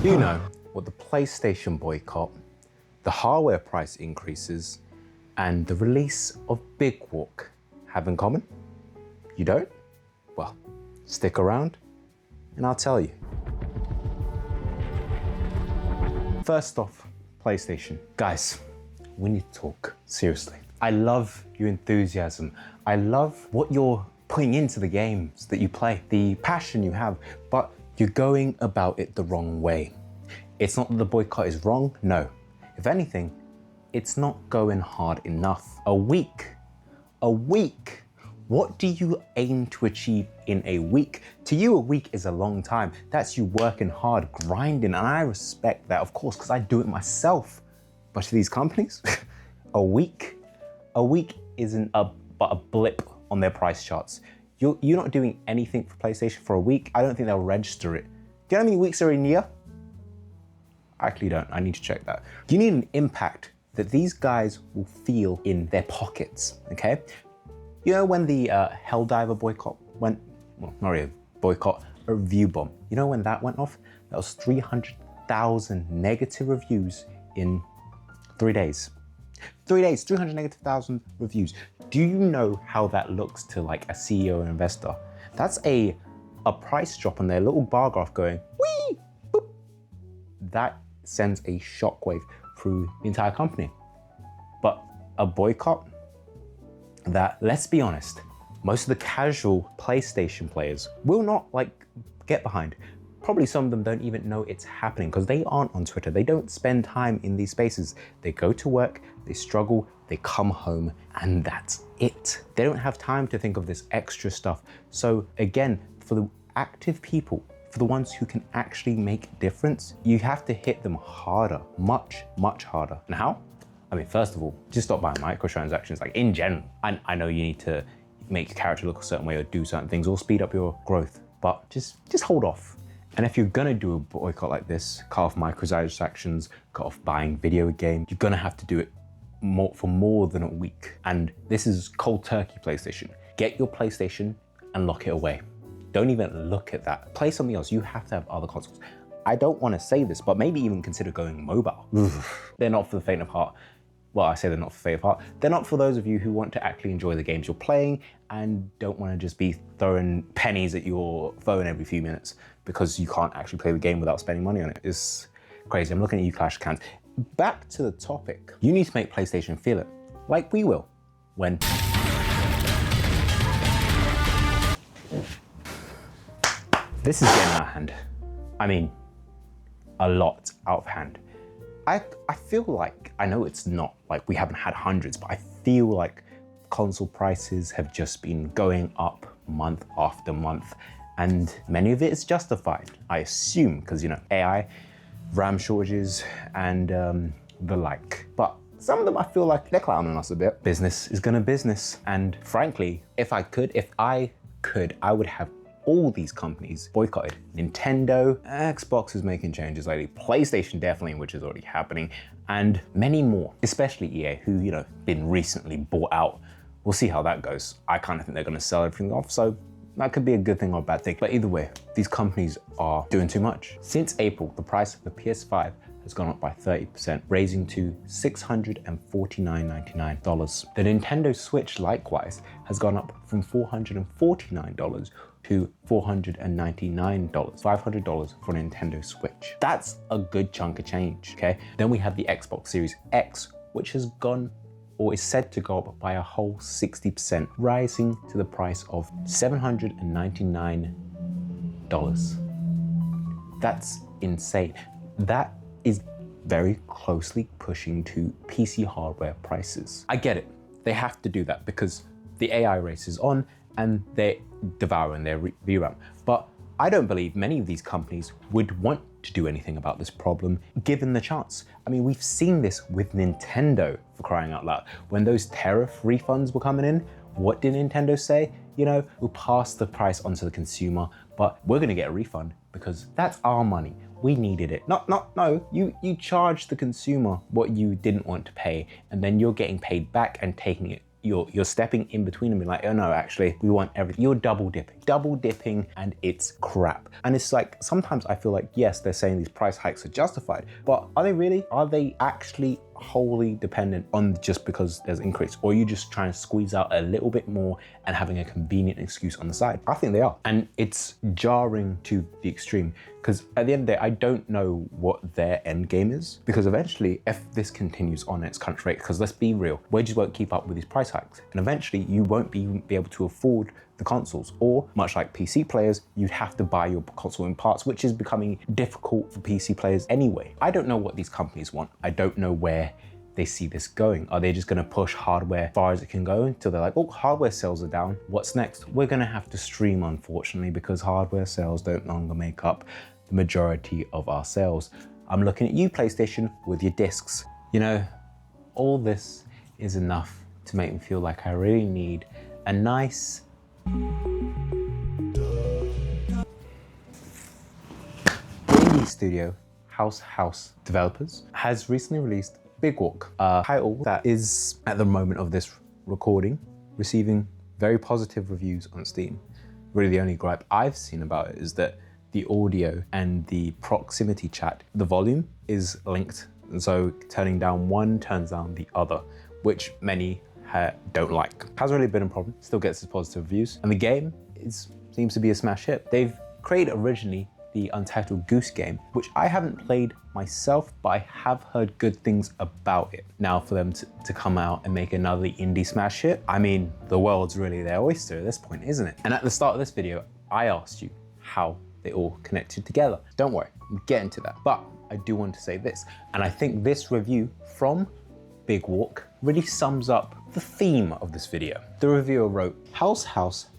Do you know what the PlayStation boycott, the hardware price increases, and the release of Big Walk have in common? You don't? Well, stick around and I'll tell you. First off, PlayStation. Guys, we need to talk, seriously. I love your enthusiasm. I love what you're putting into the games that you play, the passion you have, but you're going about it the wrong way. It's not that the boycott is wrong, no. If anything, it's not going hard enough. A week. What do you aim to achieve in a week? To you, a week is a long time. That's you working hard, grinding, and I respect that, of course, because I do it myself. But to these companies, a week isn't but a blip on their price charts. You're not doing anything for PlayStation for a week. I don't think they'll register it. Do you know how many weeks are in a year? I actually don't, I need to check that. You need an impact that these guys will feel in their pockets, okay? You know when the Helldiver boycott went, well, not really a boycott, a review bomb. You know when that went off? That was 300,000 negative reviews in 3 days. 3 days, 300,000 reviews. Do you know how that looks to like a CEO or investor? That's a price drop on their little bar graph going, whee, boop. That sends a shockwave through the entire company. But a boycott, that, let's be honest, most of the casual PlayStation players will not get behind. Probably some of them don't even know it's happening because they aren't on Twitter. They don't spend time in these spaces. They go to work, they struggle, they come home, and that's it. They don't have time to think of this extra stuff. So again, for the active people, for the ones who can actually make a difference, you have to hit them harder, much, much harder. And how? I mean, first of all, just stop buying microtransactions, like in general. I know you need to make your character look a certain way or do certain things or speed up your growth, but just hold off. And if you're gonna do a boycott like this, cut off microtransactions, cut off buying video games, you're gonna have to do it for more than a week. And this is cold turkey PlayStation. Get your PlayStation and lock it away. Don't even look at that. Play something else. You have to have other consoles. I don't wanna say this, but maybe even consider going mobile. They're not for the faint of heart. Well, I say they're not for the faint of heart. They're not for those of you who want to actually enjoy the games you're playing and don't want to just be throwing pennies at your phone every few minutes because you can't actually play the game without spending money on it. It's crazy. I'm looking at you, Clash of Clans. Back to the topic. You need to make PlayStation feel it, like we will, when this is getting out of hand. I mean, a lot out of hand. I feel like, I know it's not like we haven't had hundreds, but I feel like console prices have just been going up month after month, and many of it is justified, I assume, because, you know, AI, RAM shortages, and the like. But some of them I feel like they're clowning us a bit. Business is gonna business. And frankly, if I could, I would have all these companies boycotted. Nintendo, Xbox is making changes lately, PlayStation definitely, which is already happening, and many more, especially EA, who, you know, been recently bought out. We'll see how that goes. I kind of think they're gonna sell everything off, so that could be a good thing or a bad thing. But either way, these companies are doing too much. Since April, the price of the PS5 has gone up by 30%, raising to $649.99. The Nintendo Switch, likewise, has gone up from $449 to $499, $500 for a Nintendo Switch. That's a good chunk of change, okay? Then we have the Xbox Series X, which has gone, or is said to go up by a whole 60%, rising to the price of $799. That's insane. That is very closely pushing to PC hardware prices. I get it, they have to do that because the AI race is on and they're devouring their VRAM. But I don't believe many of these companies would want to do anything about this problem given the chance. I mean, we've seen this with Nintendo, for crying out loud. When those tariff refunds were coming in, what did Nintendo say? You know, we'll pass the price onto the consumer, but we're gonna get a refund because that's our money. We needed it. No, you charge the consumer what you didn't want to pay, and then you're getting paid back and taking it you're stepping in between and being like, oh no, actually, we want everything. You're double dipping, and it's crap. And it's like, sometimes I feel like, yes, they're saying these price hikes are justified, but are they really? Are they actually wholly dependent on just because there's an increase? Or are you just trying to squeeze out a little bit more and having a convenient excuse on the side? I think they are. And it's jarring to the extreme, because at the end of the day, I don't know what their end game is, because eventually, if this continues on its current rate, because let's be real, wages won't keep up with these price hikes. And eventually you won't be able to afford the consoles, or much like PC players, you'd have to buy your console in parts, which is becoming difficult for PC players anyway. I don't know what these companies want. I don't know where they see this going. Are they just gonna push hardware as far as it can go until they're like, oh, hardware sales are down, what's next? We're gonna have to stream, unfortunately, because hardware sales don't longer make up the majority of our sales. I'm looking at you, PlayStation, with your discs. You know, all this is enough to make me feel like I really need a nice indie studio, House Developers, has recently released Big Walk, a title that is, at the moment of this recording, receiving very positive reviews on Steam. Really the only gripe I've seen about it is that the audio and the proximity chat, the volume is linked, and so turning down one turns down the other, which many don't like. Hasn't really been a problem, still gets its positive reviews. And the game seems to be a smash hit. They've created originally the Untitled Goose Game, which I haven't played myself, but I have heard good things about it. Now for them to come out and make another indie smash hit, I mean, the world's really their oyster at this point, isn't it? And at the start of this video, I asked you how they all connected together. Don't worry, we'll get into that. But I do want to say this, and I think this review from Big Walk really sums up the theme of this video. The reviewer wrote, House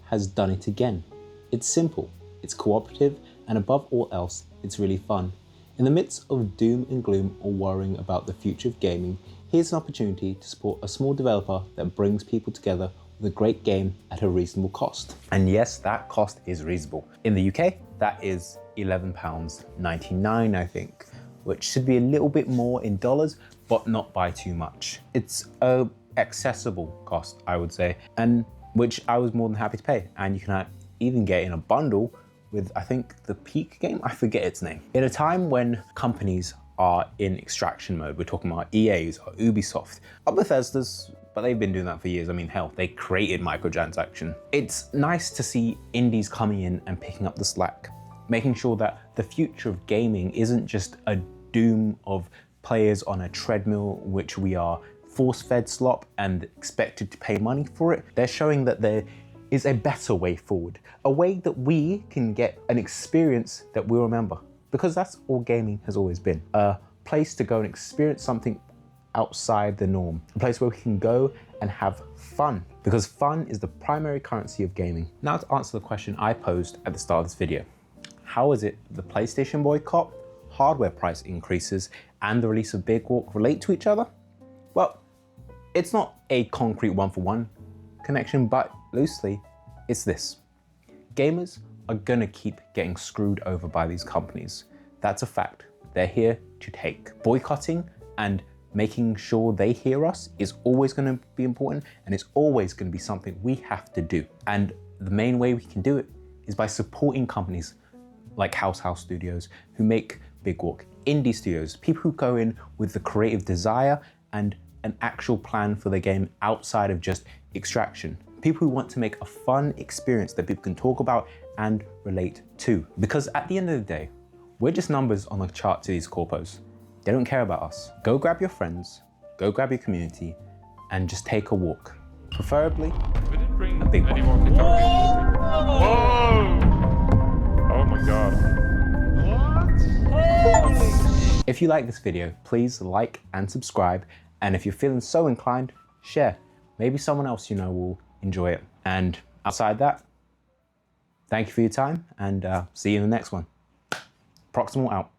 has done it again. It's simple, it's cooperative, and above all else, it's really fun. In the midst of doom and gloom or worrying about the future of gaming, here's an opportunity to support a small developer that brings people together with a great game at a reasonable cost. And yes, that cost is reasonable. In the UK, that is £11.99, I think, which should be a little bit more in dollars, but not by too much. It's a accessible cost, I would say, and which I was more than happy to pay. And you can even get in a bundle with, I think, the Peak game, I forget its name. In a time when companies are in extraction mode, we're talking about EAs or Ubisoft, or Bethesda's, but they've been doing that for years. I mean, hell, they created microtransaction. It's nice to see indies coming in and picking up the slack, making sure that the future of gaming isn't just a doom of players on a treadmill, which we are force-fed slop and expected to pay money for it. They're showing that there is a better way forward, a way that we can get an experience that we'll remember, because that's all gaming has always been. A place to go and experience something outside the norm, a place where we can go and have fun, because fun is the primary currency of gaming. Now to answer the question I posed at the start of this video, how is it the PlayStation boycott, hardware price increases, and the release of Big Walk relate to each other? Well, it's not a concrete one-for-one connection, but loosely, it's this. Gamers are gonna keep getting screwed over by these companies. That's a fact. They're here to take. Boycotting and making sure they hear us is always gonna be important, and it's always gonna be something we have to do. And the main way we can do it is by supporting companies like House Studios, who make Big Walk, indie studios, people who go in with the creative desire and an actual plan for the game outside of just extraction. People who want to make a fun experience that people can talk about and relate to. Because at the end of the day, we're just numbers on the chart to these corpos. They don't care about us. Go grab your friends, go grab your community, and just take a walk. Preferably, We didn't bring a big any one. more guitars. Whoa! Oh my god. What? If you like this video, please like and subscribe. And if you're feeling so inclined, share. Maybe someone else you know will enjoy it. And outside that, thank you for your time, and see you in the next one. Proximal out.